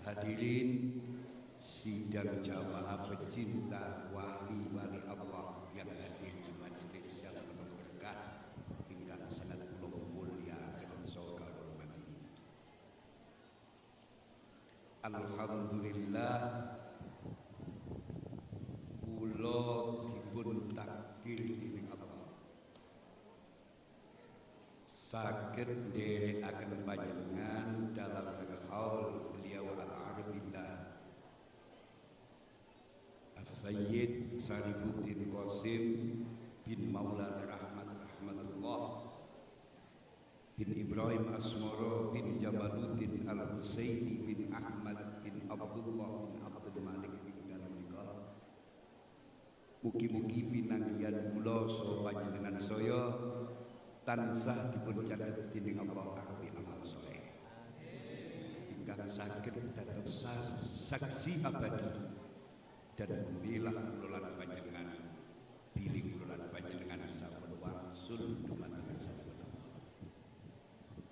Hadirin sidang jamaah pecinta wali-wali Allah yang hadir di majelis yang penuh berkah ingkang sangat kula mulyakaken saha hormati. Alhamdulillah kula dipun takdir dening Allah saged nderekaken panjenengan dalam haul beliau al-arifillah As-Sayyid Sarifuddin Qasim bin Maulana Rahmatullah bin Ibrahim Asmoro bin Jamaluddin Al-Husaini bin Ahmad bin Abdullah bin Abdul Malik ingkang menika mugi-mugi pinanggihan kula saha panjenengan saya tansah dipun catet dening Allah kanthi amal saleh ingkang saged dados saksi abadi dan membilah kula lan panjenengan pilih kula lan panjenengan sampun wangsul dumateng sampun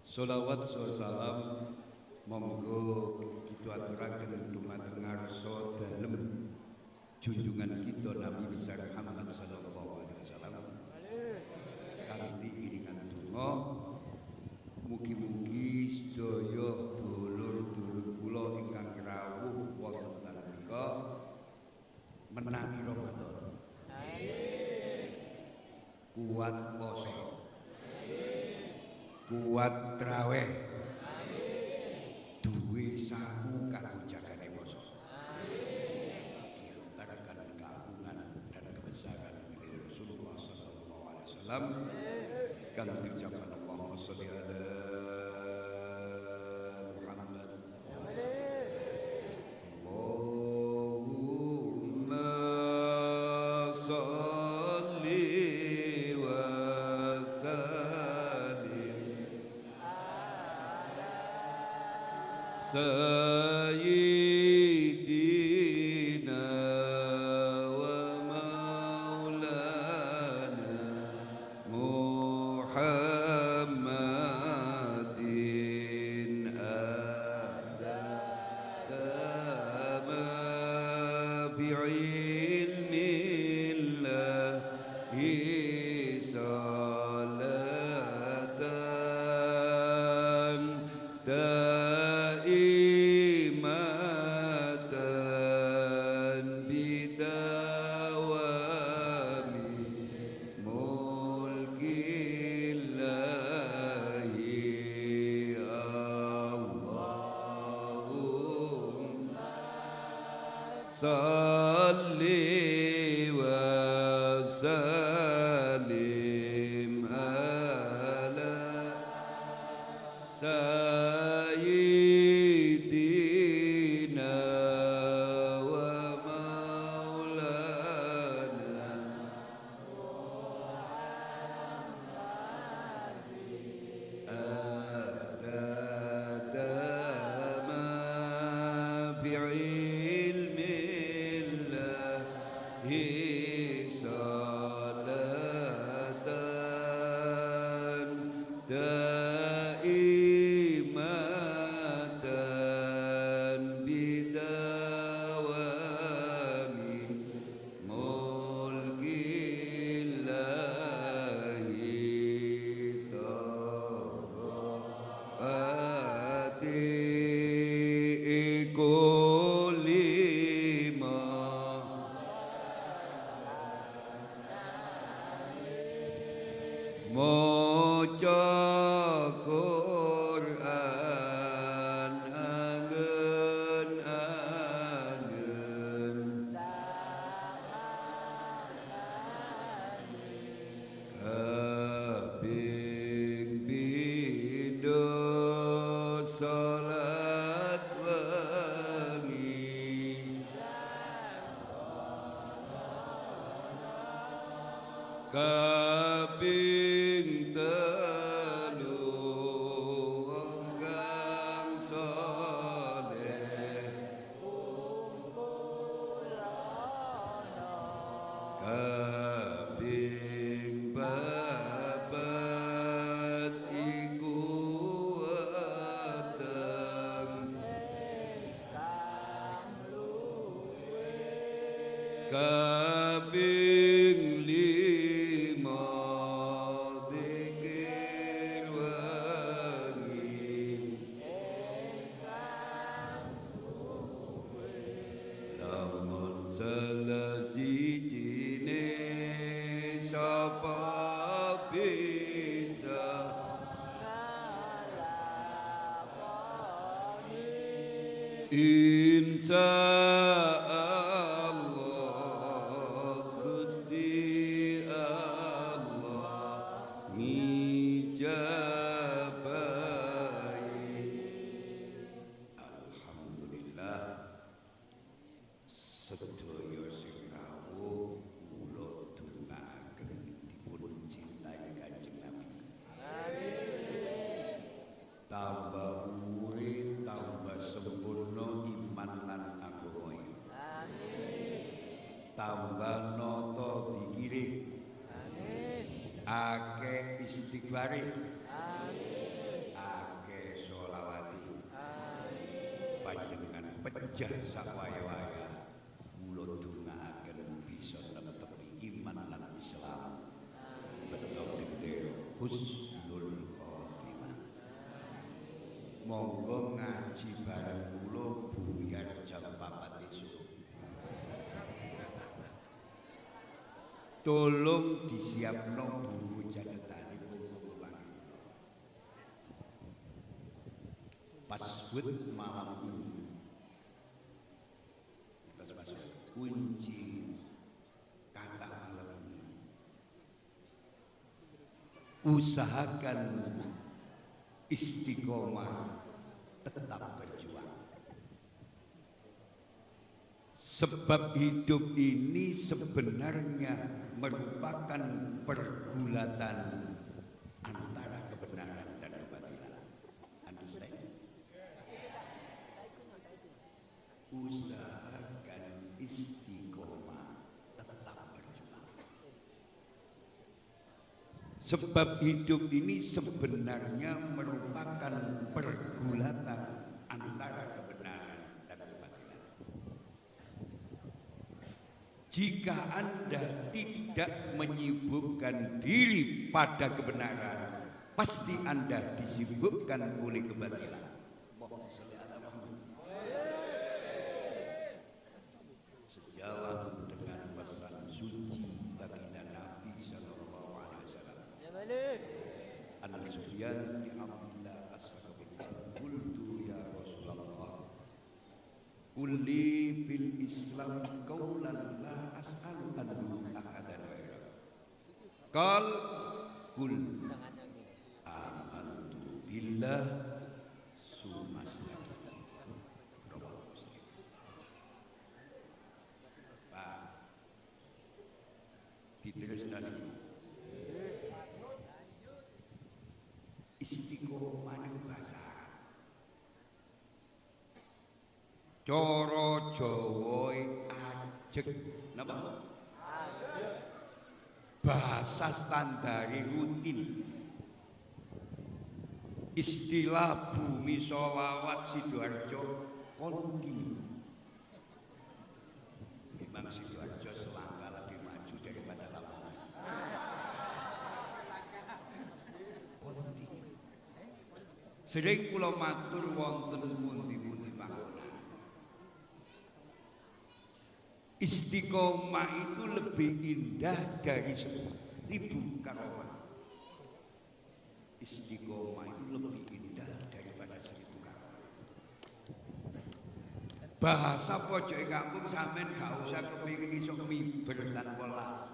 sholawat salam monggo kita aturaken dumateng ngarsa dalem junjungan kita Nabi besar Muhammad sallallahu alaihi wasallam kanthi iringan donga mugi-mugi sedaya dulur-dulur kula ingkang rawuh wonten dalem menika menangi Ramadan. Amin. Kuat poso. Amin. Kuat traweh. Amin. Duwe sangu kanggo jagane poso. Amin. Diantarkan keagungan dan kebesaran dari Rasulullah sallallahu alaihi wasallam. Kang ucapan Allahumma sholli ala Muhammad. Sayyidina wa maulana Muhammadin adama fi ilmillahi salatan salli wa sallim ala sayyidina wa maulana adadama fi'i salatan daimatan bidawami mulkillahi tawati ikulima maca Quran angen-angen kaping pindho salat wengi kaping telu wong kang saleh kaping papat iku weteng kaping lima dzikir wengi lamun salah sijine sapa bisa insya Allah Gusti Allah ngijabahi. Alhamdulillah sedaya sing rawuh kula dongaaken dipun cintai Kanjeng Nabi. Tambah umure tambah sempurna iman lan agama. Tambah nata dikire. Akeh istighfare. Akeh sholawati. Panjenengan pejah sak waya-waya. Kula dongaaken bisa netepi iman lan Islam. Beto gendera husnul khotimah. Monggo ngaji bareng kula buyar jam 4 esuk. Tolong disiapno buku catatanipun monggo pangita. Password malam ini. Password kunci kata malam ini. Usahakan istiqomah, tetap berjuang. Sebab hidup ini sebenarnya merupakan pergulatan antara kebenaran dan kebatilan. Understand? Usahakan istiqomah, tetap berjuang. Sebab hidup ini sebenarnya merupakan pergulatan antara kebenaran dan kebatilan. Jika Anda tidak menyibukkan diri pada kebenaran, pasti Anda disibukkan oleh kebatilan. Sejalan dengan pesan suci baginda Nabi sallallahu alaihi wasallam. An-Sufyan bin Abdullah as-Saqafi qultu ya Rasulullah kulli fil Islam qaulan la as'alu anhu ahadan ghairak. Qal kul amantu billah sumastaqim. Rawahu Muslim. Pak diterus tadi istiqomah niku bahasa cara Jawa ajeg napa? Ajeg. Bahasa standar rutin. Istilah bumi sholawat Sidoarjo kontinu. Memang Sidoarjo selangkah lebih maju daripada Lamongan. Kontinu. Sering kula matur wonten pundi-pundi panggonan. Istiqomah itu lebih indah dari 1000 karomah. Istiqomah itu lebih indah daripada 1000 karomah. Bahasa pojok kampung sampean gak usah kepingin iso miber lan welas.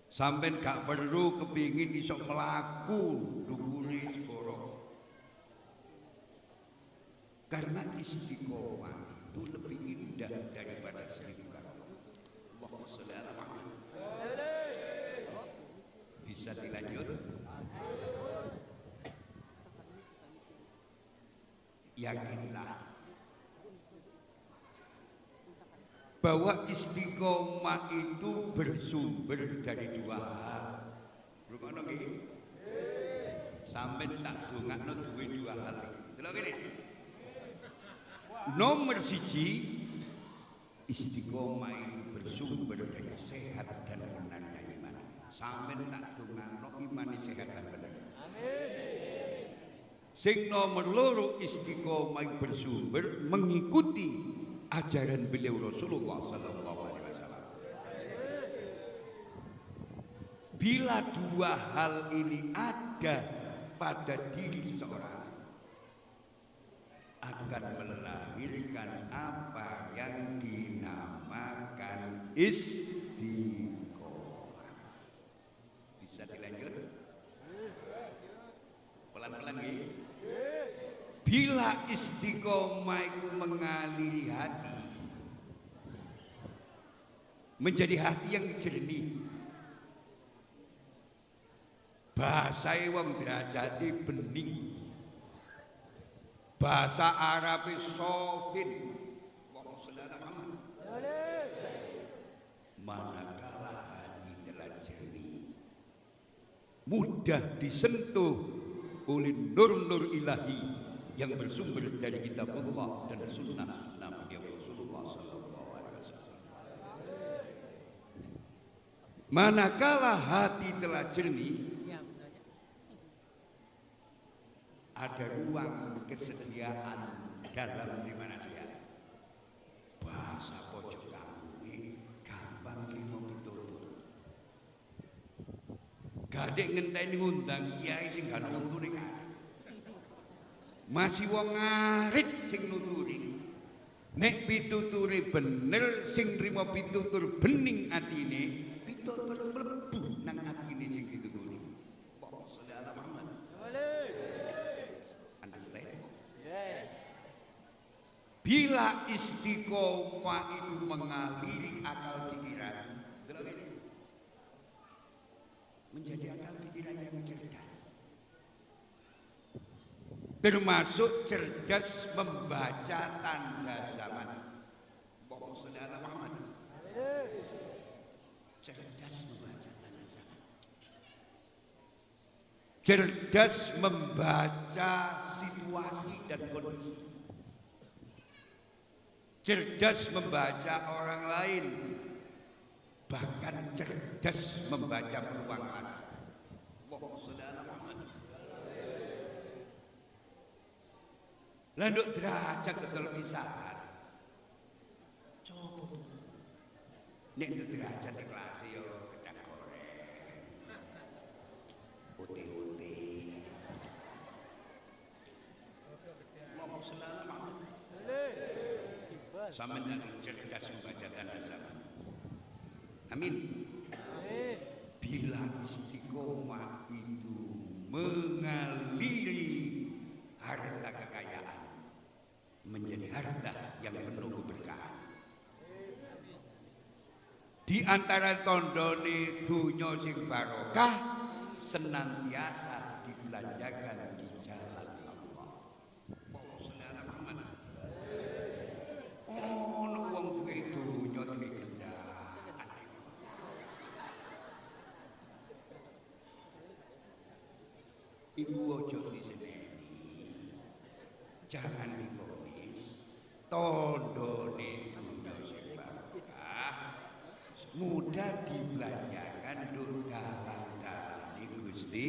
Sampean gak perlu kepingin iso melaku dukune segoro. Karena istiqomah itu lebih indah daripada 1000 karomah. Allahumma sholli ala Muhammad. Bisa dilanjut? Yakinlah bahwa istiqomah itu bersumber dari 2 hal. Rumono iki. Sampeyan tak dongakno duwe 2 hal iki. Delok kene. Nomor 1 Istiqomah itu bersumber dari sehat dan benarnya iman. Sampeyan tak dongakno iman sehat dan benar. Amin. Sing nomor loro istiqomah bersumber mengikuti ajaran beliau Rasulullah sallallahu alaihi wasallam. Bila dua hal ini ada pada diri seseorang, akan melahirkan apa yang dinamakan istiqomah. Bisa dilanjut? Pelan-pelan ya. Bila istiqomah itu mengaliri hati, menjadi hati yang jernih, bahasa wong derajati bening, bahasa Arab sofin, manakala hati telah jernih, mudah disentuh oleh nur-nur ilahi yang bersumber dari kitabullah dan sunnah Nabi Rasulullah sallallahu alaihi wasallam. Manakala hati telah jernih, ada ruang kesediaan dalam dimana saya bahasa pojok kampung gampang limo pitutur. Gadek ngenteni ngundang kiai sing gak nuntune kan. Masih wong ngarit sing nuturi. Nek pituture bener sing nrimo pitutur bening atine, pitutur mlebu nang atine sing dituturi. Allahumma sholli ala Muhammad. Understand? Yes. Bila istiqomah itu mengaliri akal pikiran, delok ini. Menjadi akal pikiran yang cerdas. Termasuk cerdas membaca tanda zaman. Allahumma sholli ala Muhammad. Cerdas membaca tanda zaman. Cerdas membaca situasi dan kondisi. Cerdas membaca orang lain. Bahkan cerdas membaca peluang masa. Allahumma sholli ala Muhammad. Landuk derajat betul pisahan. Coba tuh. Nek nduk derajat kelas yo gedang goreng. Uti-uti. Allahumma sholli ala Muhammad. Sampeyan cerdas membaca tanda zaman. Amin. Amin. Bila istiqomah itu mengaliri harta kekayaan menjadi harta yang penuh keberkahan. Di antara tondone dunya sing barokah senantiasa dibelanjakan di jalan Allah. Allahumma sholli ala Muhammad. Ono wong duwe dunya duwe kendaan. Iku ojo diseneni. Jangan diponis. Tondone dunya sing barokah mudah dibelanjakan dur dalan-dalane Gusti.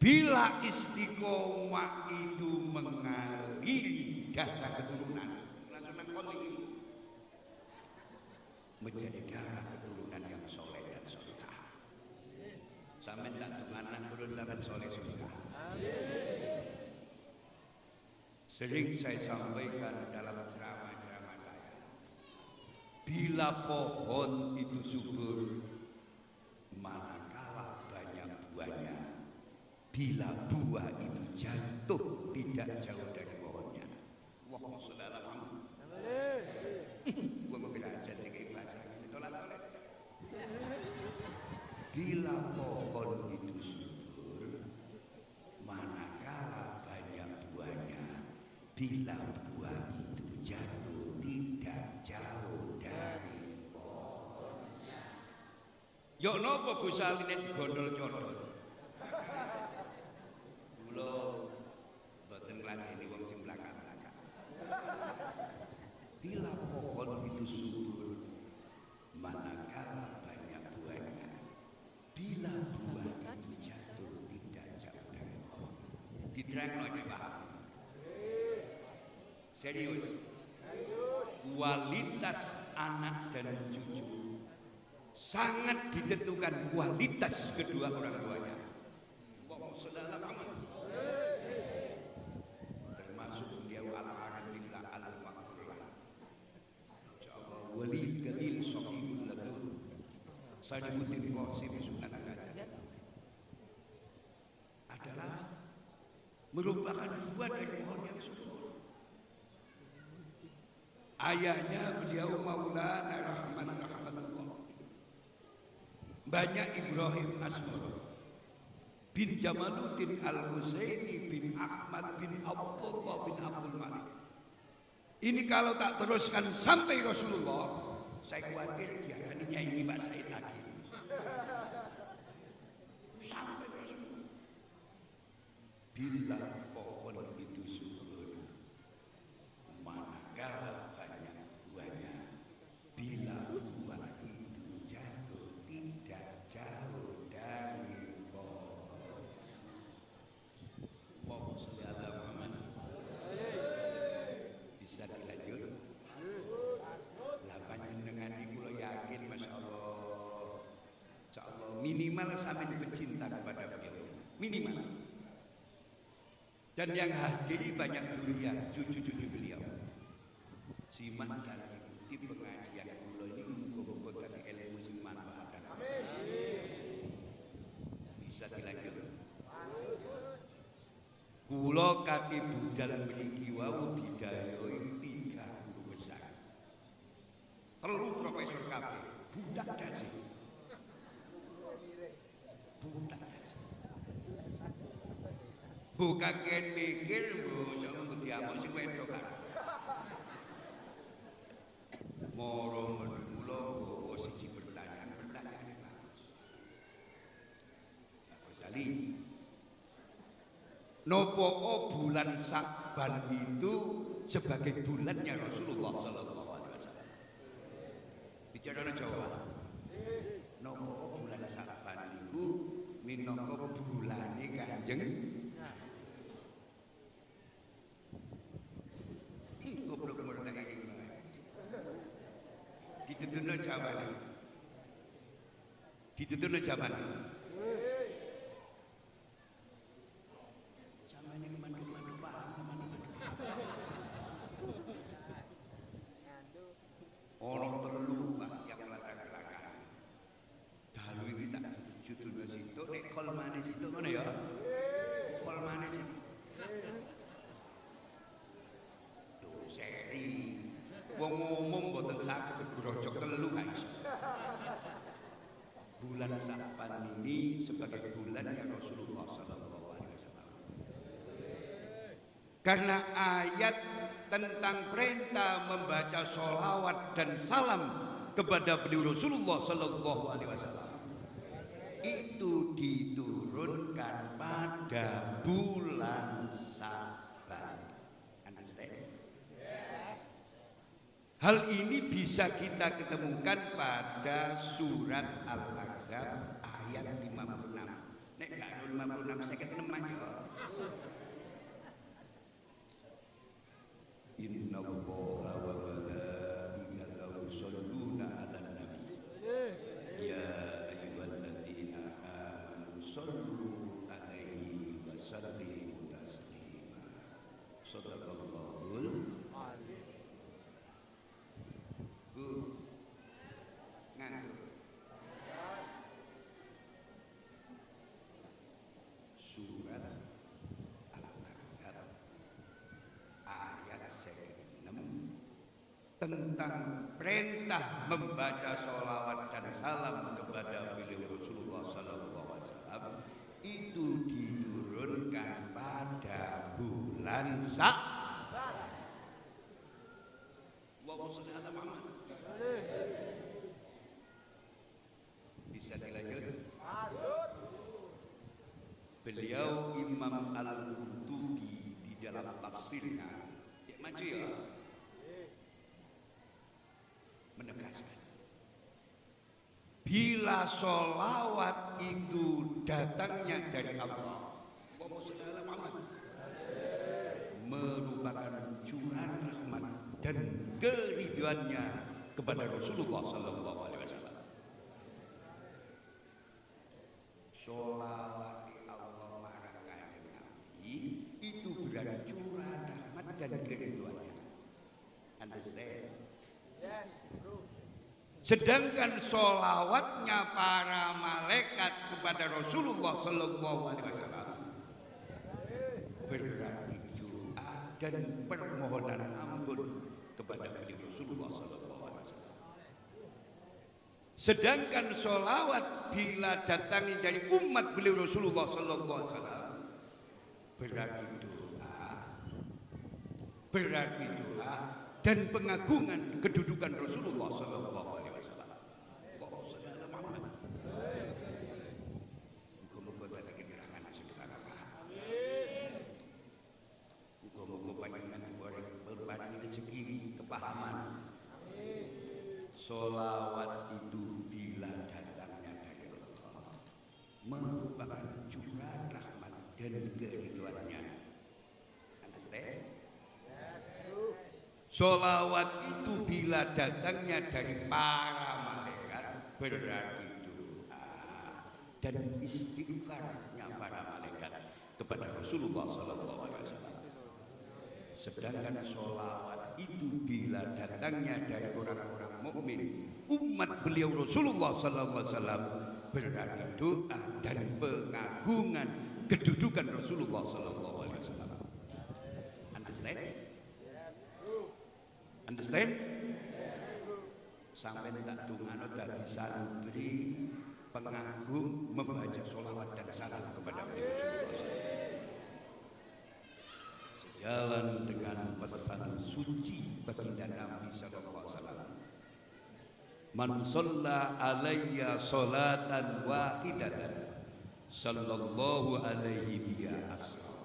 Bila istiqomah itu mengaliri darah keturunan, langsung nang ini menjadi darah keturunan yang soleh dan solehah. Sampeyan tak tunganan keturunan soleh solehah. Sering saya sampaikan dalam ceramah-ceramah saya, bila pohon itu subur, manakala banyak buahnya, bila buah itu jatuh tidak jauh dari pohonnya. Allahumma sholli ala Muhammad. Gua mau belajar dengan bahasa ini tolak-tolak. Bila pohon itu subur, manakala banyak buahnya, bila buah itu jatuh tidak jauh dari pohonnya. Yok nopo Gus Saline digondol codot. Kula mboten ngladeni wong sing belakang-belakang. itu subur, manakala banyak buahnya. Bila buah itu jatuh tidak jauh dari pohon. Diterangkan aja paham. Serius. Kualitas anak dan cucu sangat ditentukan kualitas kedua orang tuanya. Termasuk beliau al-Arabillah al-Maghfurlah. Insyaallah wali kamil sahibul ladun Sajibuddin Qasim Sunan Derajat adalah merupakan buah dari pohon yang subur. Ayahnya beliau Maulana rahmatullah banyak Ibrahim Asmar bin Jamaluddin Al-Husaini bin Ahmad bin Abdullah bin Abdul Malik. Ini kalau tak teruskan sampai Rasulullah, saya khawatir dia akan nyanyi Pak Said lagi. Sampai Rasulullah. Bila pohon itu subur, manakala banyak buahnya. Bila buah itu jatuh tidak jauh dari pohon. Allahumma sholli ala Muhammad. Bisa dilanjut? Lah panjenengan iku yakin masyaallah. Insyaallah minimal sampai pecinta kepada beliau. Minimal. Dan yang hadir banyak durian cucu-cucu beliau. Simak dan ikuti pengajian kula ini muga-muga dadi ilmu sing manfaat. Bisa dilanjut. Kula kaki budal mriki wau didayoi 3 guru besar. 3 profesor kabeh, budak dasi. Budak dasi. Bukan mikir, bu, jangan betiamuk sing wedok kan. Moro mula nggawa siji pertanyaan bagus. Bagus Ali. Nopo bulan Sya'ban itu sebagai bulannya Rasulullah sallallahu alaihi wasallam. Bicara Jawa. Nopo bulan Sya'ban itu minangka bulane Kanjeng goblok murni ini. Dituturno jawabane. Dituturno jawabane. Samane mandu-mandu paham teman-teman. Orang telu Pak yang latar belakang. Dalu iki tak judulno situ nek kolmane situ ngono ya. Kolmane situ. Seri wong umum mboten saged grojok telu guys. Bulan Sya'ban ini sebagai bulan yang Rasulullah sallallahu alaihi wasallam. Karena ayat tentang perintah membaca sholawat dan salam kepada beliau Rasulullah sallallahu alaihi wasallam itu diturunkan pada bulan Sya'ban. Hal ini bisa kita ketemukan pada surat Al-Ahzab ayat 56. Nek gak 56 saya ketemu aja. Inna Allaha wa malaikatahu yusholluna 'alan nabi. Ya ayyuhalladzina amanu shollu 'alaihi wa sallimu taslima. Shadaqallahul surat Al-Ahzab ayat 6 tentang perintah membaca sholawat dan salam kepada beliau Rasulullah sallallahu alaihi wasallam itu diturunkan pada bulan Sya'ban. Allahumma sholli ala Muhammad. Bisa dilanjut? Beliau Imam Al-Qurtubi di dalam tafsirnya, ya maju ya. menegaskan bila sholawat itu datangnya dari Allah, merupakan curahan rahmat dan keridhoannya kepada Rasulullah Sallallahu Alaihi Wasallam. Sholawat Allah marang Kanjeng Nabi itu berarti curahan rahmat dan keridhoannya. Understand? Yes, bro. Sedangkan sholawatnya para malaikat kepada Rasulullah Sallallahu Alaihi Wasallam berarti doa dan permohonan ampun kepada beliau Rasulullah Sallallahu Alaihi Wasallam. Sedangkan sholawat bila datangi dari umat beliau Rasulullah Sallallahu Alaihi Wasallam berarti doa dan pengagungan kedudukan Rasulullah Sallallahu Alaihi Wasallam. Muga-muga dadi keterangan sing barokah. Muga-muga panjenengan berparingi rezeki kepahaman. Sholawat itu bila datangnya dari Allah merupakan curahan rahmat dan keridhoannya. Understand? Sholawat itu bila datangnya dari para malaikat berarti doa dan istighfarnya para malaikat kepada Rasulullah Sallallahu Alaihi Wasallam. Sedangkan sholawat itu bila datangnya dari orang-orang mukmin umat beliau Rasulullah Sallallahu Alaihi Wasallam berarti doa dan pengagungan kedudukan Rasulullah Sallallahu Alaihi Wasallam. Understand? Understand? Sampai tak tungano dadi santri pengagum membaca sholawat dan salam kepada beliau Rasulullah. Sejalan dengan pesan suci baginda Nabi Sallallahu Alaihi Wasallam. Man shalla alayya sholatan wahidatan sallallahu alaihi biha asra.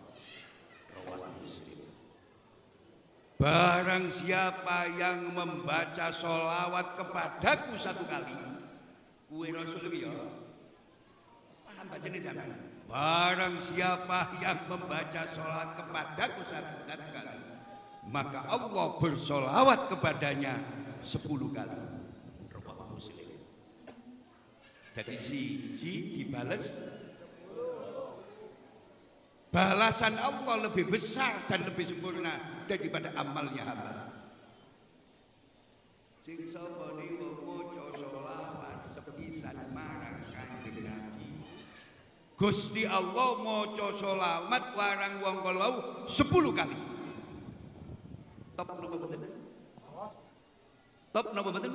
Barang siapa yang membaca sholawat kepadaku satu kali, kue Rasul ya, paham bacanya jangan. Barang siapa yang membaca sholawat kepadaku satu kali, maka Allah bersolawat kepadanya 10 kali. Rawahu Muslim. Jadi si dibales. Balasan Allah lebih besar dan lebih sempurna daripada amalnya hamba. Sing sapa niku maca sholawat sepisan marang Kanjeng Nabi. Gusti Allah maca sholawat warang wong kalau 10 kali. Top napa mboten? Top napa mboten?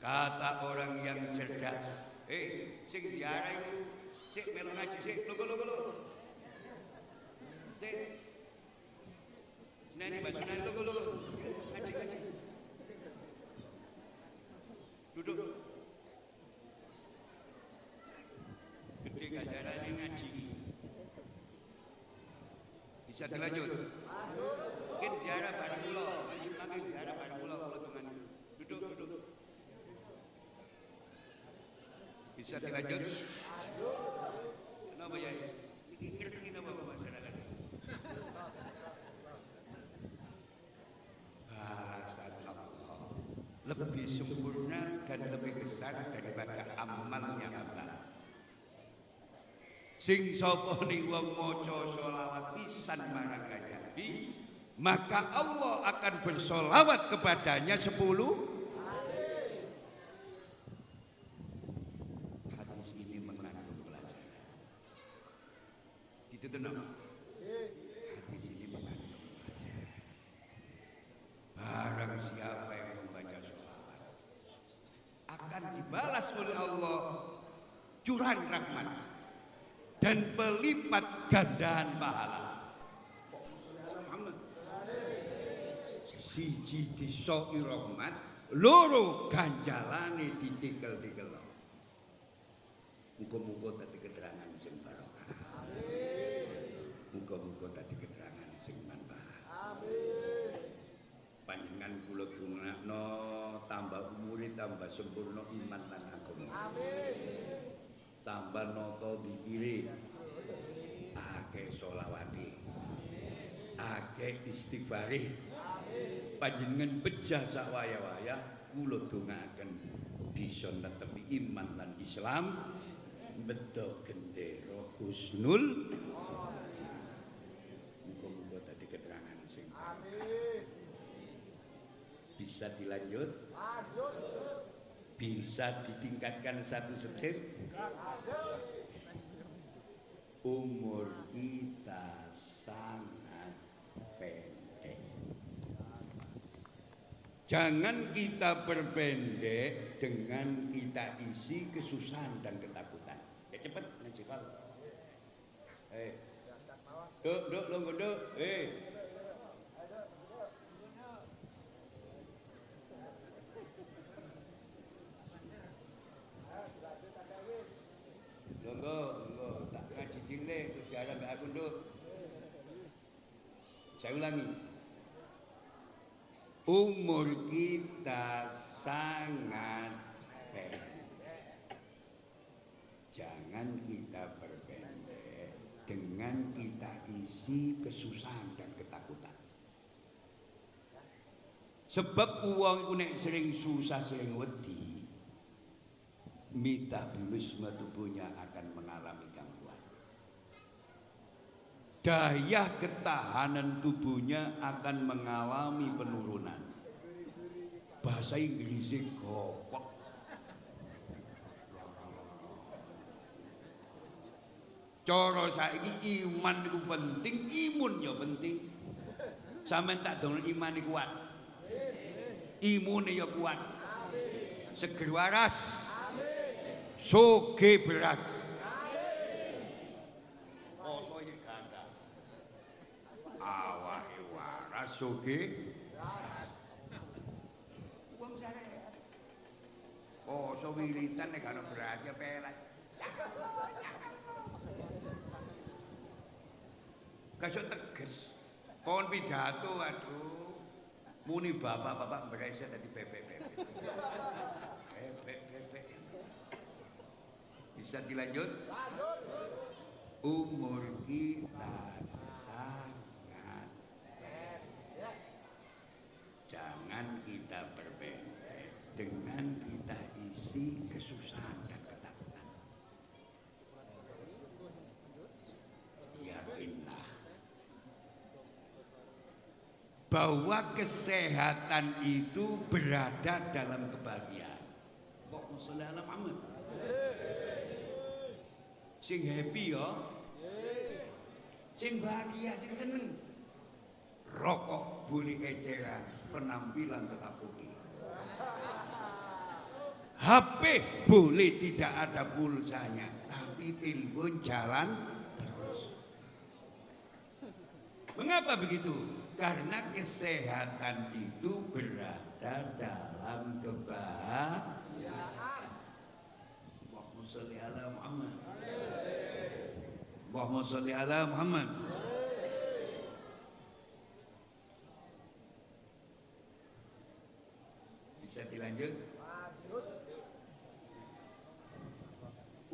Kata orang yang cerdas, sing ziarah itu sik melu ngaji sik lho. Sik. Seneni basunan lho. Ngaji. Duduk. Gede ganjarane ngaji. Bisa dilanjut. Mungkin ziarah bareng kula, mangke ziarah bareng kula tungan. Duduk. Bisa dilanjut? Kenapa ya? Ngerti napa masyarakat? Balasan Allah lebih sempurna dan lebih besar daripada amalnya hamba. Sing sapa niku wong maca sholawat pisan marang Nabi, maka Allah akan bersolawat kepadanya 10. Hadis ini mengandung pelajaran. Gitu tenang. Hadis ini mengandung pelajaran. Barang siapa yang membaca sholawat akan dibalas oleh Allah curahan rahmat dan pelipat gandaan pahala. Siji disoi rahmat, loro ganjalane ditikel-tikel. Muga-muga dadi keterangan sing barokah. Muga-muga dadi keterangan sing manfaat. Amin. Panjenengan kula dongakno tambah umure tambah sempurna iman lan agama. Tambah nata dikire, akeh sholawate, akeh istighfare. Panjenengan bejah sak waya-waya kula dongaaken bisa netepi iman lan Islam, bedo gendera husnul. Muga-muga dadi keterangan sing bisa dilanjut, bisa ditingkatkan satu step. Umur kita sangat pendek. Jangan kita perpendek dengan kita isi kesusahan dan ketakutan. Ya cepat ngaji kal. Duk, longgo duk. Longgo, tak ngaji cilik terus jalan mbak aku nduk. Saya ulangi. Umur kita sangat pendek. Jangan kita perpendek dengan kita isi kesusahan dan ketakutan. Sebab uang iku nek sering susah sering wedi, metabolisme tubuhnya akan mengalami gangguan. Daya ketahanan tubuhnya akan mengalami penurunan. Bahasa Inggrisnya gopok. Cara saiki iman itu penting, imun ya penting. Sampeyan tak dongeng iman iku kuat. Imune ya kuat. Seger waras. Soge beras. Poso iki ganteng. Awake waras soge. Wong sare. Poso wiritan nek ana beras ya pelek. Kasut teges. Kon pidato aduh. Muni bapak-bapak beres dadi bebek-bebek. Bebek-bebek. Bisa dilanjut? Umur kita sangat pendek. Jangan kita perpendek dengan kita isi kesusahan dan ketakutan. Yakinlah bahwa kesehatan itu berada dalam kebahagiaan. Allahumma sholli ala Muhammad. Sing happy ya, sing bahagia, sing seneng. Rokok boleh eceran, penampilan tetap oke. HP boleh tidak ada pulsanya, tapi telepon jalan terus. Mengapa begitu? Karena kesehatan itu berada dalam kebahagiaan. Allahumma sholli ala Muhammad. Allahumma sholli ala Muhammad. Bisa dilanjut?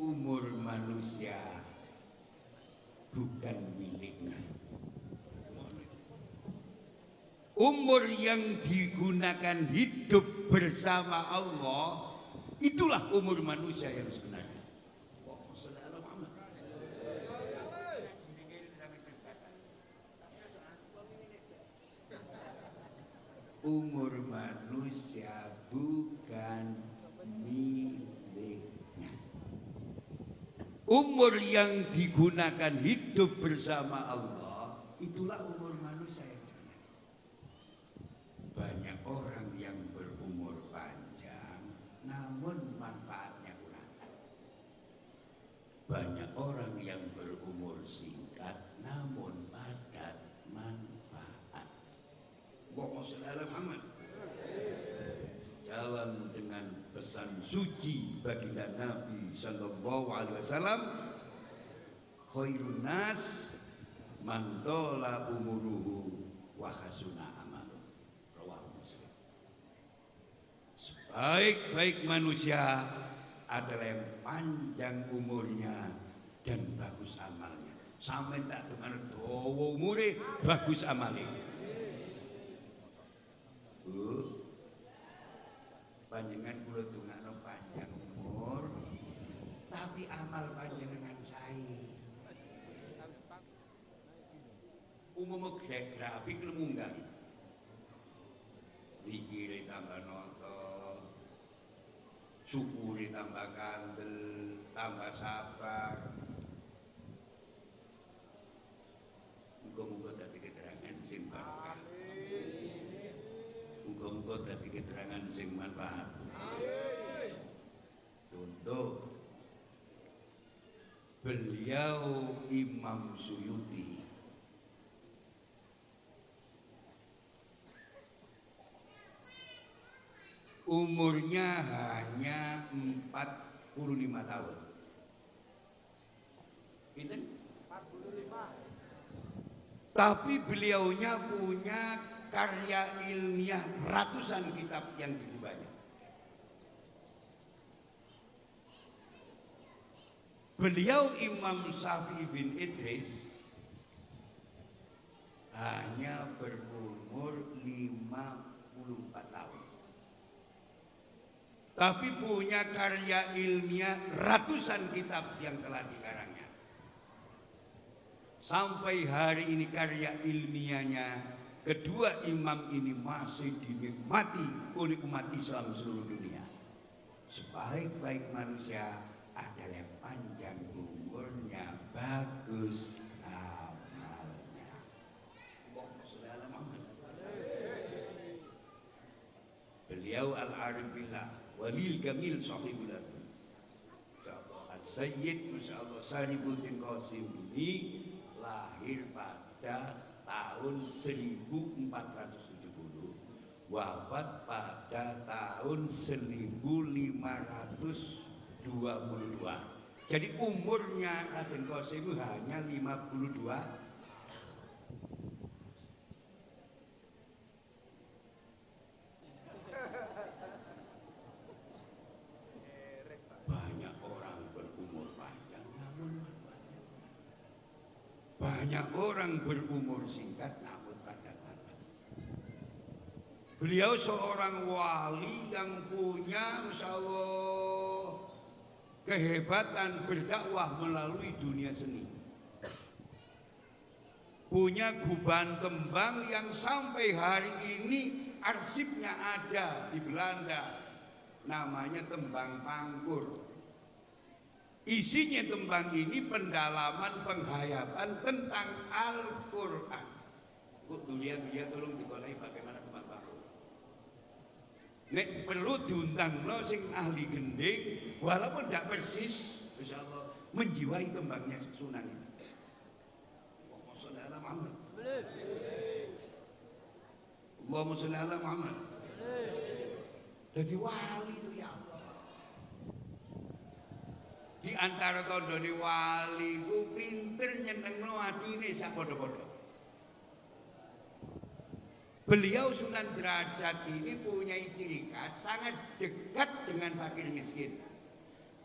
Umur manusia bukan miliknya. Umur yang digunakan hidup bersama Allah, itulah umur manusia yang sebenarnya. Umur manusia bukan miliknya. Umur yang digunakan hidup bersama Allah, itulah umur manusia yang sebenarnya. Banyak orang yang berumur panjang namun manfaatnya kurang. Banyak orang yang berumur singkat namun padat manfaat. Allahumma sholli ala Muhammad. Sejalan dengan pesan suci baginda Nabi sallallahu alaihi wasallam, khairun nas man tala umuruhu wa hasuna amaluhu. Rawahul Muslim. baik manusia adalah yang panjang umurnya dan bagus amalnya. Sampai tak dengan dawa umure bagus amalnya. Bu, panjenengan kula dongakno panjang umur, tapi amal panjenengan sae. Umum grafik munggah. Dikire tambah noto, syukuri tambah kandel, tambah sabar. Muga-muga dadi keterangan sing barokah. Muga-muga dadi keterangan sing manfaat. Contoh, beliau Imam Suyuti umurnya hanya 45 tahun. Pinten? 45. Tapi beliaunya punya karya ilmiah ratusan kitab yang dibacanya. Beliau Imam Syafi'i bin Idris hanya berumur 54 tahun. Tapi punya karya ilmiah ratusan kitab yang telah dikarangnya. Sampai hari ini karya ilmiahnya kedua imam ini masih dinikmati oleh umat Islam seluruh dunia. Sebaik-baik manusia adalah yang panjang umurnya, bagus amalnya. Beliau al-arif billah walil kamil sahibul adun. Insyaallah As-Sayyid Masyaallah Saribuddin Qasim ini lahir pada tahun 1470, wafat pada tahun 1522. Jadi umurnya Raden Qasim hanya 52. Banyak orang berumur singkat namun pada manfaat. Beliau seorang wali yang punya Masya Allah kehebatan berdakwah melalui dunia seni. Punya guban tembang yang sampai hari ini arsipnya ada di Belanda. Namanya tembang Pangkur. Isinya tembang ini pendalaman penghayatan tentang Al-Quran. Kok dunia tolong dikolai bagaimana tembang Pangkur. Nek perlu diundang lo sing ahli gending, walaupun tidak persis, insya Allah menjiwai tembangnya Sunan ini. Allahumma sholli ala Muhammad. Allahumma sholli ala Muhammad. Jadi wali itu ya Allah. Di antara tandane wali ku pinter nyenengno atine sak padha-padha. Beliau Sunan Derajat ini punya ciri khas sangat dekat dengan fakir miskin.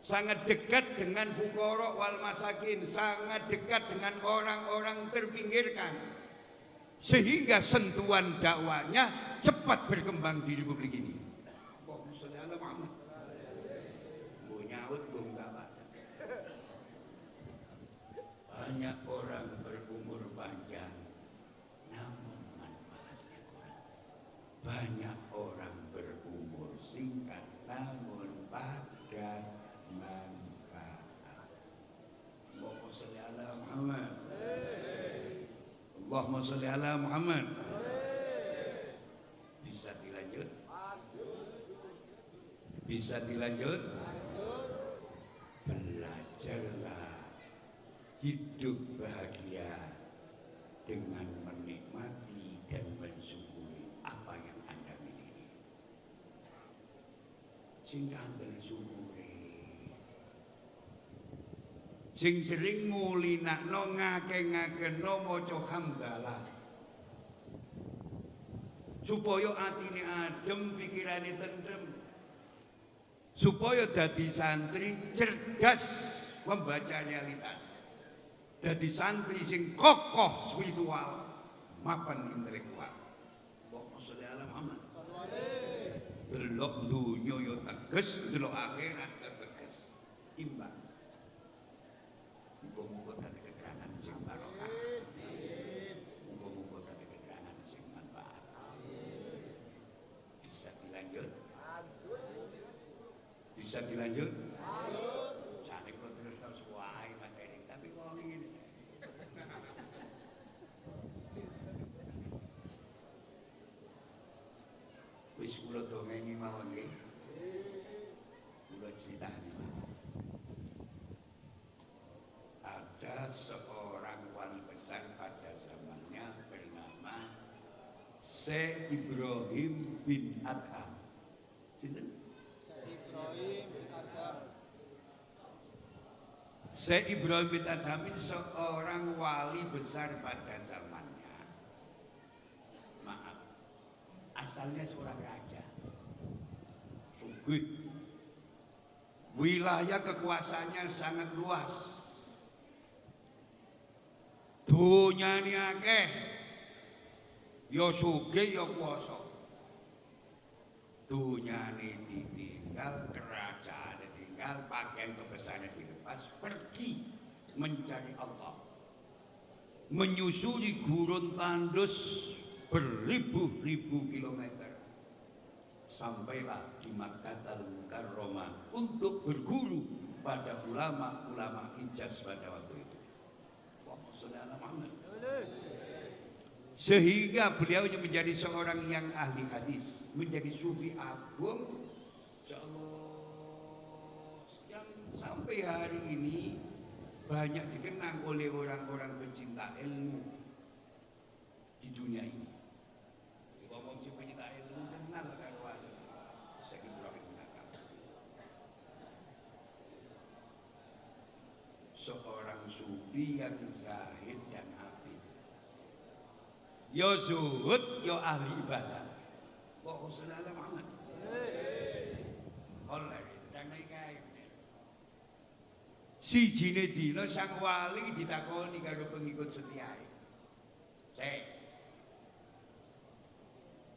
Sangat dekat dengan fuqara wal masakin, sangat dekat dengan orang-orang terpinggirkan. Sehingga sentuhan dakwanya cepat berkembang di Republik ini. Allahumma sholli ala Muhammad. Nyaut bung bapak. Banyak orang berumur panjang namun manfaatnya kurang. Banyak orang berumur singkat namun padat manfaat. Allahumma sholli ala Muhammad. Allahumma sholli ala Muhammad. Bisa dilanjut? Bisa dilanjut? Belajarlah hidup bahagia dengan menikmati dan mensyukuri apa yang Anda miliki. Sing kandel syukuri, sing sering ngulinakno ngake-ngakeno maca hamdalah supaya atine adem, pikirane tentrem. supaya dadi santri cerdas membaca realitas, dadi santri sing kokoh spiritual mapan intelektual. Allahumma sholli ala Muhammad. Delok dunya yo teges, delok akhirat teges, imbang. Muga-muga dadi keterangan sing barokah. Muga-muga dadi keterangan sing manfaat. Bisa dilanjut? Bisa dilanjut? Jane kula terus wae materi, tapi wong ngene. Wis kula dongengi mawon nggih. Kula critani. Ada seorang wali besar pada zamannya bernama Syekh Ibrahim bin Adham. Sinten? Ibrahim bin Adham. Syekh Ibrahim bin Adham ini seorang wali besar pada zamannya. Maaf, asalnya seorang raja. Sugih. Wilayah kekuasaannya sangat luas. Dunyane akeh. Ya sugih ya kuwasa. Dunyane ditinggal, kerajaan ditinggal, pakaian kebesarannya dilepas, pergi mencari Allah. Menyusuri gurun tandus beribu-ribu kilometer. Sampailah di Makkah Al-Mukarramah untuk berguru pada ulama-ulama Hijaz pada waktu itu. Allahumma sholli ala Muhammad. Sehingga beliau menjadi seorang yang ahli hadis, menjadi sufi agung, yang sampai hari ini banyak dikenang oleh orang-orang pencinta ilmu di dunia ini. Ngomong si pencinta ilmu kenal kan wali Syekh Ibrahim bin Adham. Seorang sufi yang zahid dan abid. Ya zuhud, ya ahli ibadah. Allahumma sholli ala Muhammad. Sijine dina sang wali ditakoni karo pengikut setiae. Sek.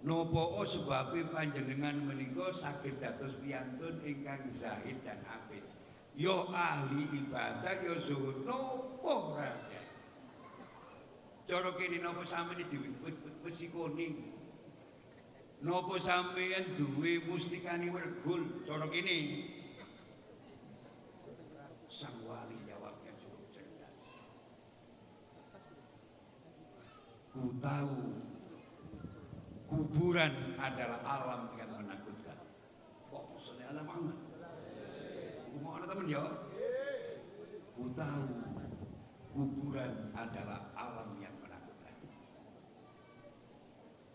Napa sebabe panjenengan menika saged dados piyantun ingkang zahid dan abid? Ya ahli ibadah, ya zuhud. Napa raja? Cara kene napa sampeyan wesi kuning? Napa sampeyan duwe mustikane wergul? Cara kene sang wali jawabnya cukup cerdas. Ku tahu kuburan adalah alam yang menakutkan. Kok maksudnya alam Muhammad? Mau ada teman ya? Ku tahu kuburan adalah alam yang menakutkan.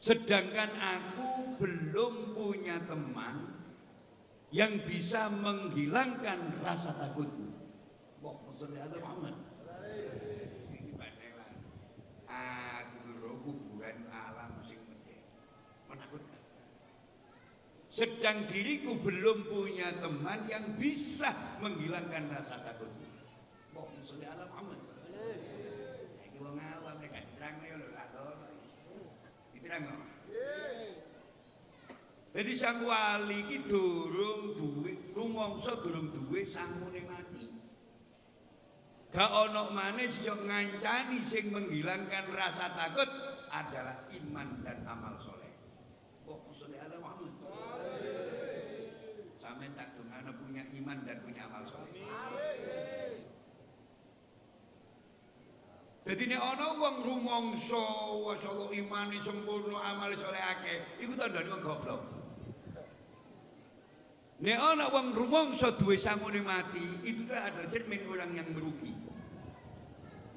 Sedangkan aku belum punya teman yang bisa menghilangkan rasa takutku. Kok maksudnya ada Muhammad? Ini banelan. Aku kuburan alam sing menakutkan. Sedang diriku belum punya teman yang bisa menghilangkan rasa takutku. Kok maksudnya ada Muhammad? Iki wong awam nek diterangno lho lho. Diterangno. Jadi sang wali iki durung duwe, rumangsa durung duwe sangune mati. Gak ono maneh sing ngancani sing menghilangkan rasa takut adalah iman dan amal soleh. Kok maksudnya ada Muhammad? Sampai tak dongano punya iman dan punya amal soleh. Jadi nek ana wong rumangsa wasala imane sempurna amale soleh akeh, iku tandane wong goblok. Nek ana wong rumangsa duwe sangune mati, itu adalah cermin orang yang merugi.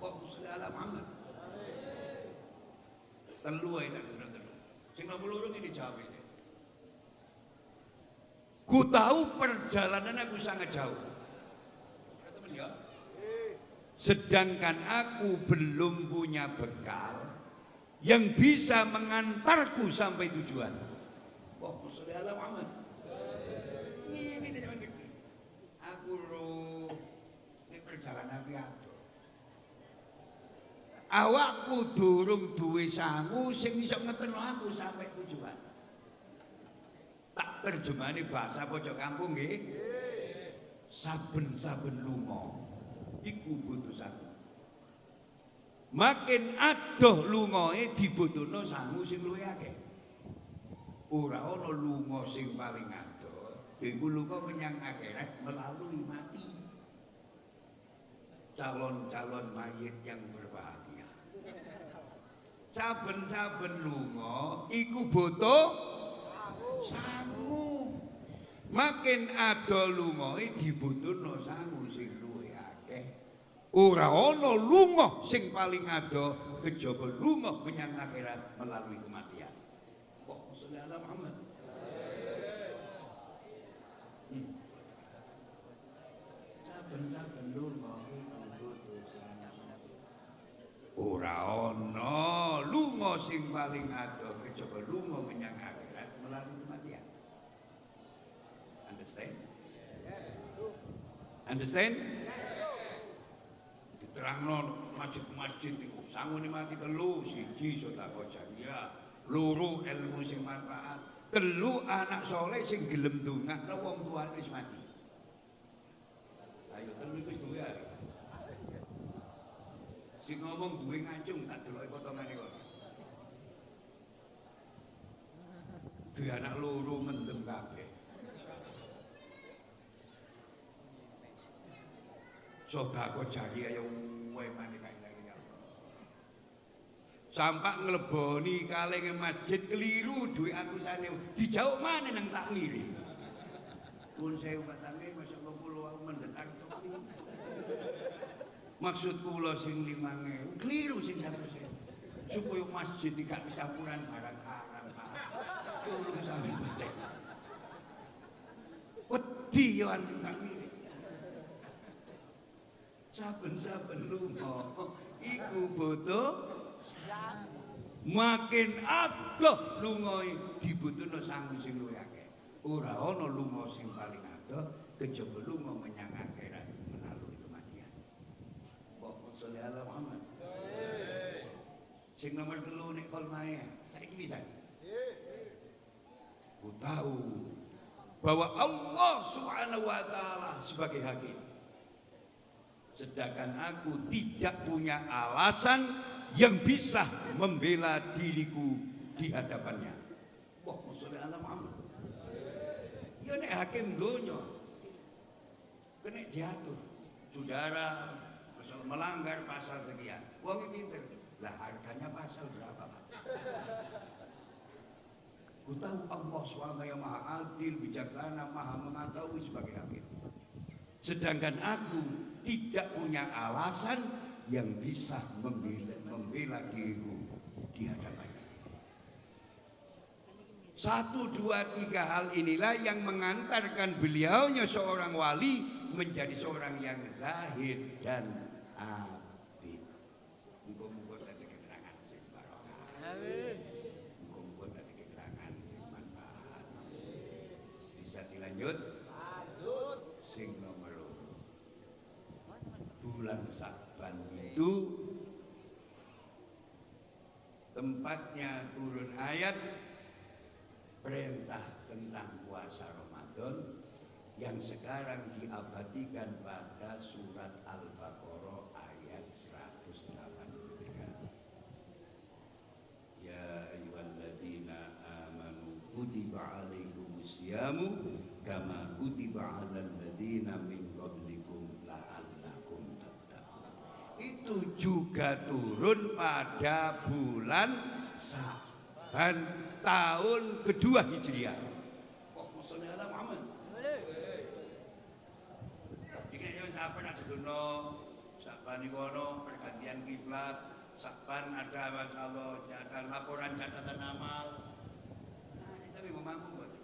Allahumma sholli ala Muhammad. Telu ae tak telu. Sing nomor loro iki dijawab iki. Ku tahu perjalanan aku sangat jauh. Teman ya. Sedangkan aku belum punya bekal yang bisa mengantarku sampai tujuan. Allahumma sholli ala Muhammad. Ini perjalanan piatu. Awakku durung duwe sangu sing iso ngeteno aku sampai tujuan. Tak terjemahane bahasa pojok kampung nggih. Saben-saben lunga iku butuh sangu. Makin adoh lungae dibutuhno sangu sing luwih akeh. Ora ana lunga sing paling adoh, iku lunga menyang akhirat melalui mati. Calon-calon mayit yang berbahagia. Saben-saben lunga iku butuh sangu. Makin adoh lungae dibutuhno sangu sing luwih akeh. Ora ana lunga sing paling adoh kejaba lunga menyang akhirat melalui kematian. Allahumma sholli ala Muhammad. Saben-saben lunga iku butuh sangu. Ora ana lunga sing paling adoh kejaba lunga menyang akhirat melalui kematian. Understand? Understand? Diterangno masjid-masjid iku sangune mati telu, siji sedekah jariyah, loro ilmu sing manfaat, telu anak soleh sing gelem ndongakno wong tuane wis mati. Ayo telu iku wis duwe ae. Sing ngomong duwe ngancung tak deloki potongane kok. Duwe anak loro mendem kabeh. Sedekah jariyah yang wae maneh kae ya Allah. Sampak ngleboni kaleng masjid keliru duwe atusane dijauk maneh nang takmiri. Pun sewu katange masyaallah kula mendetar tok. Maksud kula sing 5.000 keliru sing 100.000. Supaya masjid tidak kecampuran barang haram, Pak. Tolong sampeyan bedhek. Wedi yo takmiri. Saben-saben lunga iku butuh makin adoh lungae dibutuhno sangu sing luwih akeh. Ora ana lunga sing paling adoh kejaba lunga menyang akhirat melalui kematian. Allahumma sholli ala Muhammad. Sing nomor 3 nek kolmaya saiki bisa. Ku tahu bahwa Allah Subhanahu wa taala sebagai hakim. Sedangkan aku tidak punya alasan yang bisa membela diriku di hadapannya. Allahumma sholli ala Muhammad. Ya nek hakim donya kena diatur. Saudara masalah melanggar pasal sekian. Wong pinter. Lah harganya pasal berapa, Pak? Ku tahu Allah SWT yang maha adil, bijaksana, maha mengetahui sebagai hakim. Sedangkan aku tidak punya alasan yang bisa membela diriku di hadapannya. 1, 2, 3 hal inilah yang mengantarkan beliaunya seorang wali menjadi seorang yang zahid dan abid. Muga-muga tadi keterangan sing barokah. Amin. Muga-muga tadi keterangan sing manfaat. Bisa dilanjut? Sing nomor 2. Bulan Sya'ban itu tempatnya turun ayat perintah tentang puasa Ramadan yang sekarang diabadikan pada surat Al-Baqarah ayat 183. Ya ayyuhalladzina amanu kutiba alaikumusyamu kama kutiba alal ladzina min qablikum la'allakum tattaqun. Itu juga turun pada bulan Sya'ban tahun kedua Hijriah. Allahumma sholli ala Muhammad. Iki nek Sya'ban ada dono, Sya'ban iku ono pergantian kiblat, Sya'ban ada masalah ada laporan catatan amal. Nah, tapi mampu buat.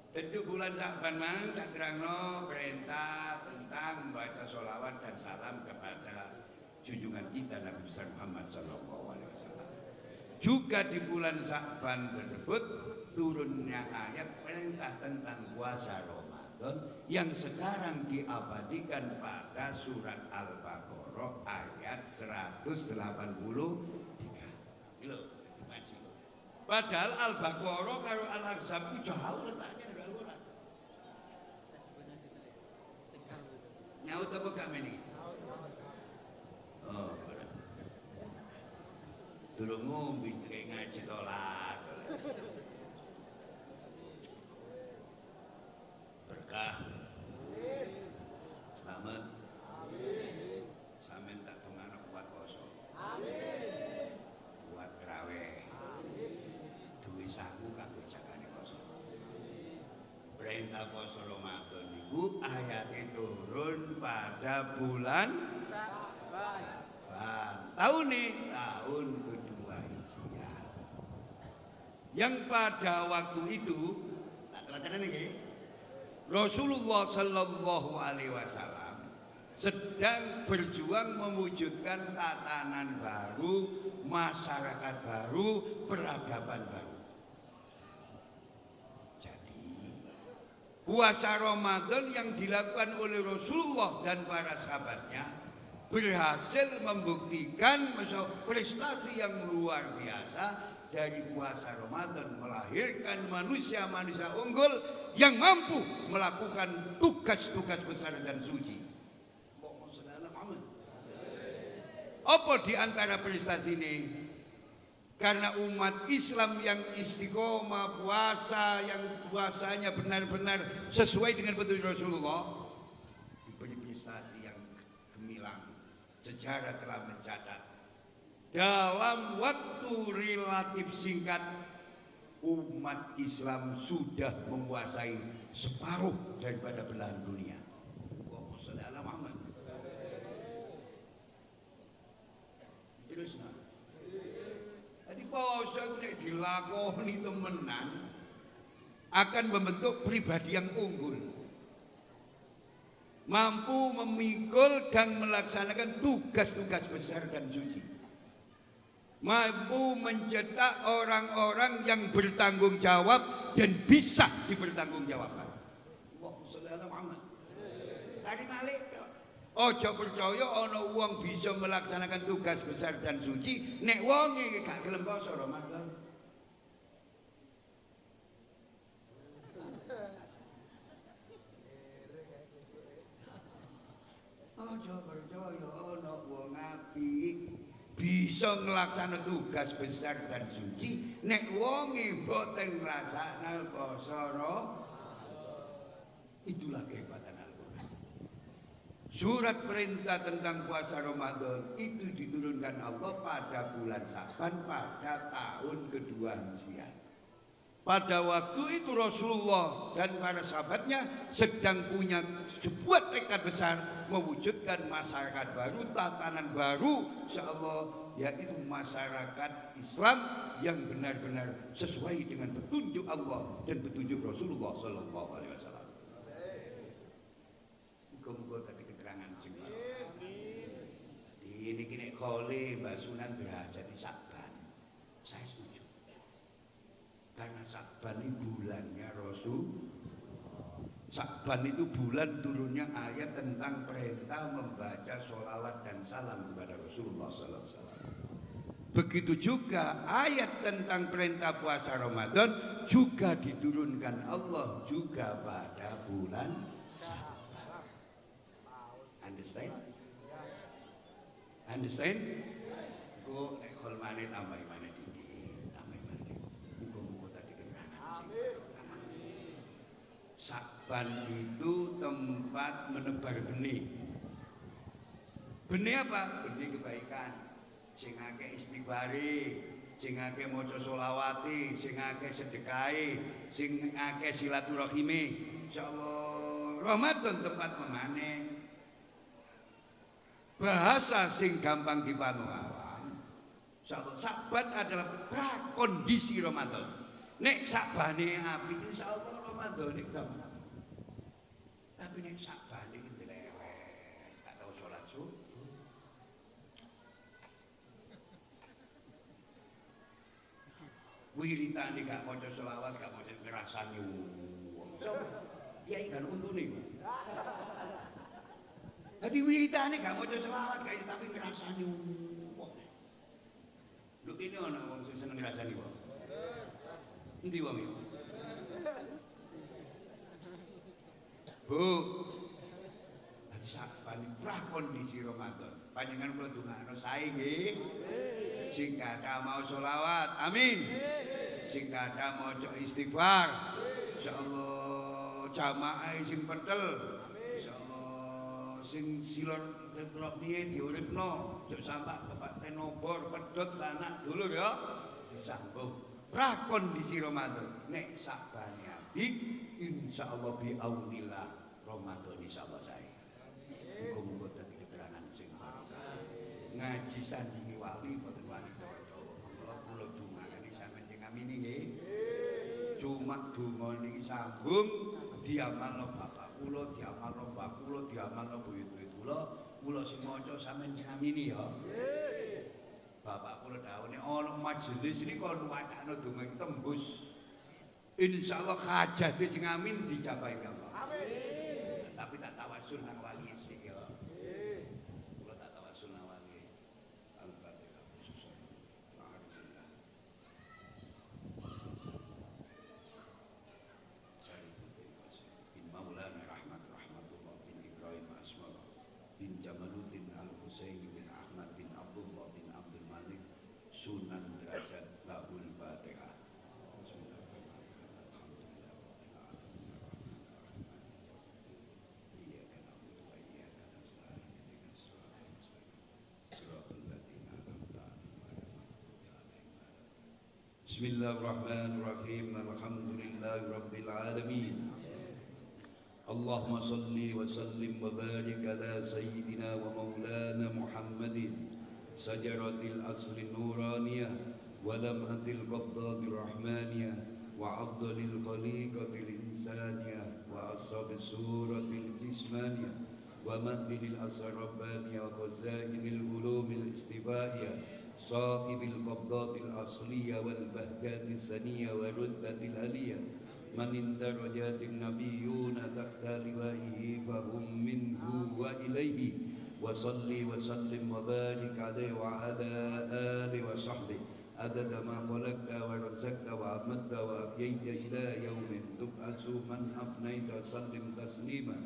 Itu bulan Sya'ban mang tak terangno perintah tentang membaca sholawat dan salam kepada junjungan kita Nabi besar Muhammad sallallahu alaihi wasallam. Juga di bulan Sya'ban tersebut turunnya ayat perintah tentang puasa Ramadan. Ramadan yang sekarang diabadikan pada surat Al-Baqarah ayat 183. Gitu. Padahal Al-Baqarah karo Al-Ahzab itu jauh letaknya dari Al-Quran. Nyaut apa kami ini? Oh, benar. Durung ngombe kayak ngaji tolat. Berkah. Selamat. Sampeyan tak tungana kuat poso. Amin. Kuat traweh. Duwe sangu kanggo jagane poso. Perintah poso Ramadan niku ayate turun pada bulan Saban. Tahun kedua Hijriah. Yang pada waktu itu tak teladan iki Rasulullah Sallallahu Alaihi Wasallam sedang berjuang mewujudkan tatanan baru, masyarakat baru, peradaban baru. Jadi puasa Ramadan yang dilakukan oleh Rasulullah dan para sahabatnya berhasil membuktikan prestasi yang luar biasa. Dari puasa Ramadan melahirkan manusia-manusia unggul yang mampu melakukan tugas-tugas besar dan suci. Apa di antara prestasi ini? Karena umat Islam yang istiqomah puasa, yang puasanya benar-benar sesuai dengan petunjuk Rasulullah, diberi prestasi yang gemilang. Sejarah telah mencatat dalam waktu relatif singkat umat Islam sudah menguasai separuh daripada belahan dunia. Allahumma sholli ala Muhammad. Terus nah. Jadi puasa nek dilakoni temenan akan membentuk pribadi yang unggul. Mampu memikul dan melaksanakan tugas-tugas besar dan suci. Mampu mencetak orang-orang yang bertanggung jawab dan bisa dipertanggungjawabkan. Allahumma sholli ala Muhammad. Tadi malik ojo percaya ana wong bisa melaksanakan tugas besar dan suci nek wonge gak gelem poso Ramadan. Ojo percaya ana wong apik bisa ngelaksanakan tugas besar dan suci nek wonge boten ngrasakno poso. Itulah kehebatan Al-Quran. Surat perintah tentang puasa Ramadan itu diturunkan Allah pada bulan Saban pada tahun kedua Hijriah. Pada waktu itu Rasulullah dan para sahabatnya sedang punya sebuah tekad besar mewujudkan masyarakat baru, tatanan baru, insyaallah, yaitu masyarakat Islam yang benar-benar sesuai dengan petunjuk Allah dan petunjuk Rasulullah Sallallahu Alaihi Wasallam. Muga-muga tadi keterangan sing ini kini kholi basunan derajat Saban. Saya setuju. Karena Saban ini bulannya Rasul. Saban itu bulan turunnya ayat tentang perintah membaca sholawat dan salam kepada Rasulullah Sallallahu Alaihi Wasallam. Begitu juga ayat tentang perintah puasa Ramadan juga diturunkan Allah juga pada bulan Saban. Understand? Understand? Kok nek khulmane tambah mana dikit, tambah mana dikit. Muga-muga tadi keterangan sing Saban itu tempat menebar benih. Benih apa? Benih kebaikan. Sing akeh istighfari, sing akeh maca sholawati, sing akeh sedekahe, sing akeh silaturahime. Insyaallah Ramadan tempat memanen. Bahasa sing gampang dipanuawan. Saban adalah prakondisi Ramadan. Nek sabane apik insyaallah Ramadan iki gampang. Tapi nek sabane iki dilewet, gak tau salat subuh. Wiritane gak maca selawat, gak maca ngrasani wong. Coba kiai kan untune Pak. Dadi wiridane gak maca selawat kae tapi ngrasani wong. Lho kene ana wong sing seneng ngrasani wong. Endi wong iki? Bu. Dadi sapan prakon kondisi Ramadan. Panjenengan kula dongakno sae nggih. Sing kathah mau selawat. Amin. Sing kathah maca istighfar. Insyaallah jamaah sing pedel. Insyaallah sing silor tetrok piye diuripno. Aja sampak tepak tenobor pedhot anak dulur ya. Disambung. Prakon kondisi Ramadan. Nek sakbane apik insyaallah bi aunillah Ramadan insyaallah sae. Muga-muga dadi keterangan sing barokah. Ngaji sandingi wali boten wani dawa-dawa. Kula dongakane sampeyan sing amini nggih. Cuma donga niki sambung diamalno bapak kula, diamalno mbak kula, diamalno buyut-buyut kula sing maca sampeyan sing amini ya. Bapak kula dawuhne ana majelis niki kok nuwacana donga iki tembus. Insyaallah hajate sing amin dicapai Allah. Amin. Tapi tak tawasul nang wali sik ya. Kula tak tawasul nang wali. Al-Fatihah khususan. Alhamdulillah. Bin Maulana Rahmatullah bin Ibrahim Asmara bin Jamaluddin Al-Husaini bin Ahmad bin Abdullah bin Abdul Malik Sunan Derajat Lahul Fatihah. Bismillahirrahmanirrahim. Alhamdulillahi rabbil alamin. Allahumma salli wa sallim wa barik ala sayyidina wa maulana Muhammadin sajaratil asri nuraniyah wa lamhatil qabdatir rahmaniyah wa afdalil khaliqatil insaniyah wa ashabis suratil jismaniyah wa mahdinil asar rabbaniyah wa khazainil ulumil istifaiyah صاحب القبضات الأصلية والبهجات السنية والرتبة العلية من درجات النبيون تحت لوائه فهم منه وإليه وصلي وسلم وبارك عليه وعلى آله وصحبه عدد ما خلقت ورزقت وعمدت وأحييت إلى يوم تبعث من أفنيت وسلم تسليما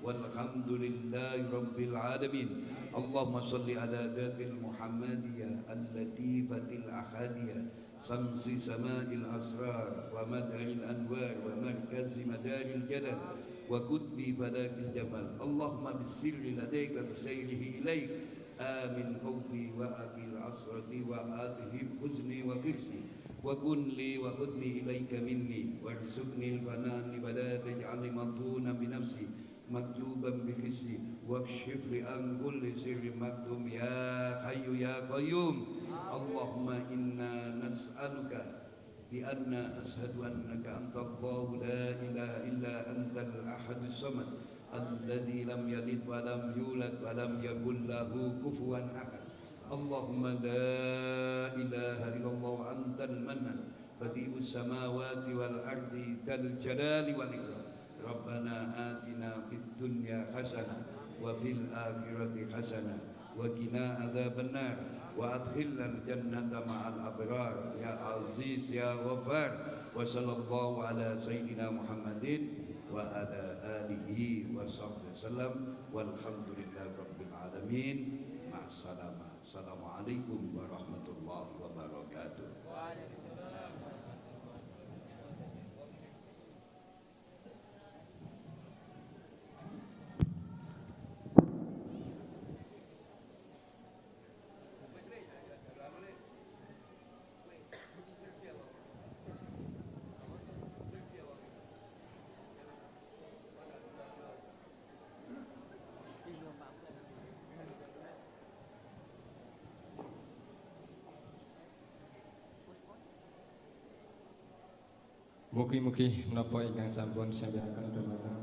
والحمد لله رب العالمين. اللهم صل على ذات المحمدية اللطيفة الأحادية شمس سماء الأسرار ومدع الأنوار ومركز مدار الجلال وكتب فلاك الجمال. اللهم بالسر لديك بسيره إليك آمن خوفي وأكل عصرتي وأذهب حزني وكرسي وكن لي وخذني إليك مني وارزقني الفنان ولا تجعل مطونا بنفسي مكتوبا بخسي واكشف لي عن كل سر مكتوم يا حي يا قيوم. اللهم إنا نسألك بأن أشهد أنك أنت الله لا إله إلا أنت الأحد الصمد الذي لم يلد ولم يولد ولم يكن له كفوا أحد. اللهم لا إله إلا الله أنت المنان بديع السماوات والأرض ذا الجلال والإكرام. ربنا آتنا في الدنيا حسنة وفي الآخرة حسنة وقنا عذاب النار وأدخلنا الجنة مع الأبرار يا عزيز يا غفار. وصلى الله على سيدنا محمد وعلى آله وصحبه وسلم والحمد لله رب العالمين. مع السلامة. السلام عليكم ورحمة الله وبركاته. Mugi-mugi menapa ingkang sampun sembahken dumateng